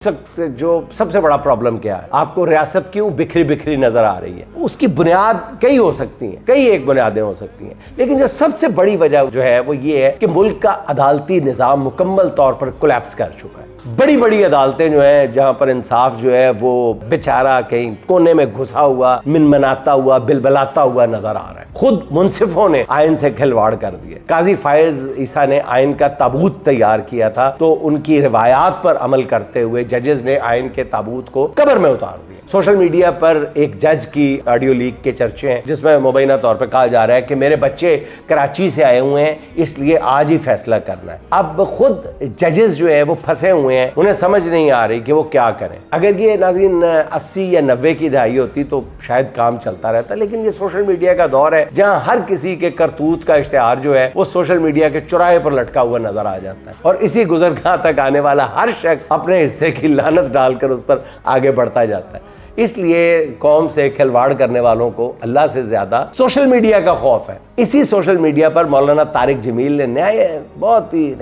जो सबसे बड़ा प्रॉब्लम क्या है, आपको रियासत क्यों बिखरी बिखरी नजर आ रही है? उसकी बुनियाद कई हो सकती हैं, कई एक बुनियादें हो सकती हैं, लेकिन जो सबसे बड़ी वजह जो है वो ये है कि मुल्क का अदालती निज़ाम मुकम्मल तौर पर कोलैप्स कर चुका है। बड़ी बड़ी अदालतें जो हैं, जहां पर इंसाफ जो है वो बेचारा कहीं कोने में घुसा हुआ, मिनमनाता हुआ, बिलबलाता हुआ नजर आ रहा है। खुद मुंसिफों ने आइन से खिलवाड़ कर दिए। काजी फायज ईसा ने आइन का ताबूत तैयार किया था, तो उनकी रिवायात पर अमल करते हुए जजेस ने आइन के ताबूत को कब्र में उतार दिया। सोशल मीडिया पर एक जज की ऑडियो लीक के चर्चे हैं, जिसमें मुबैना तौर पर कहा जा रहा है कि मेरे बच्चे कराची से आए हुए हैं, इसलिए आज ही फैसला करना है। अब खुद जजेस जो है वो फंसे हुए हैं, उन्हें समझ नहीं आ रही कि वो क्या करें। अगर ये नाज़रीन 80 या 90 की दहाई होती तो शायद काम चलता रहता, लेकिन ये सोशल मीडिया का दौर है जहां हर किसी के करतूत का इश्तिहार जो है वो सोशल मीडिया के चौराहे पर लटका हुआ नजर आ जाता है, और इसी गुजरगाह तक आने वाला हर शख्स अपने हिस्से की लानत डालकर उस पर आगे बढ़ता जाता है। इसलिए कौम से खिलवाड़ करने वालों को अल्लाह से ज्यादा सोशल मीडिया का खौफ है। इसी सोशल मीडिया पर मौलाना तारिक जमील ने बहुत ही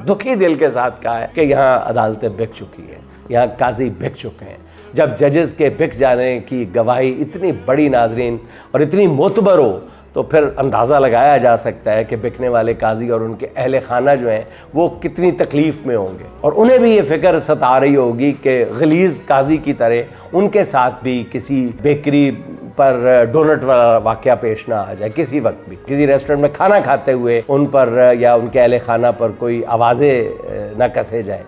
दुखी दिल के साथ कहा है कि यहाँ अदालतें बिक चुकी हैं, यहाँ काजी बिक चुके हैं। जब जजेस के बिक जाने की गवाही इतनी बड़ी नाजरीन और इतनी मोतबर हो, तो फिर अंदाज़ा लगाया जा सकता है कि बिकने वाले काजी और उनके अहले खाना जो हैं वो कितनी तकलीफ़ में होंगे, और उन्हें भी ये फ़िक्र सता रही होगी कि गलीज़ काजी की तरह उनके साथ भी किसी बेकरी पर डोनट वाला वाक़या पेश ना आ जाए, किसी वक्त भी किसी रेस्टोरेंट में खाना खाते हुए उन पर या उनके अहले खाना पर कोई आवाज़ें ना कसे जाए।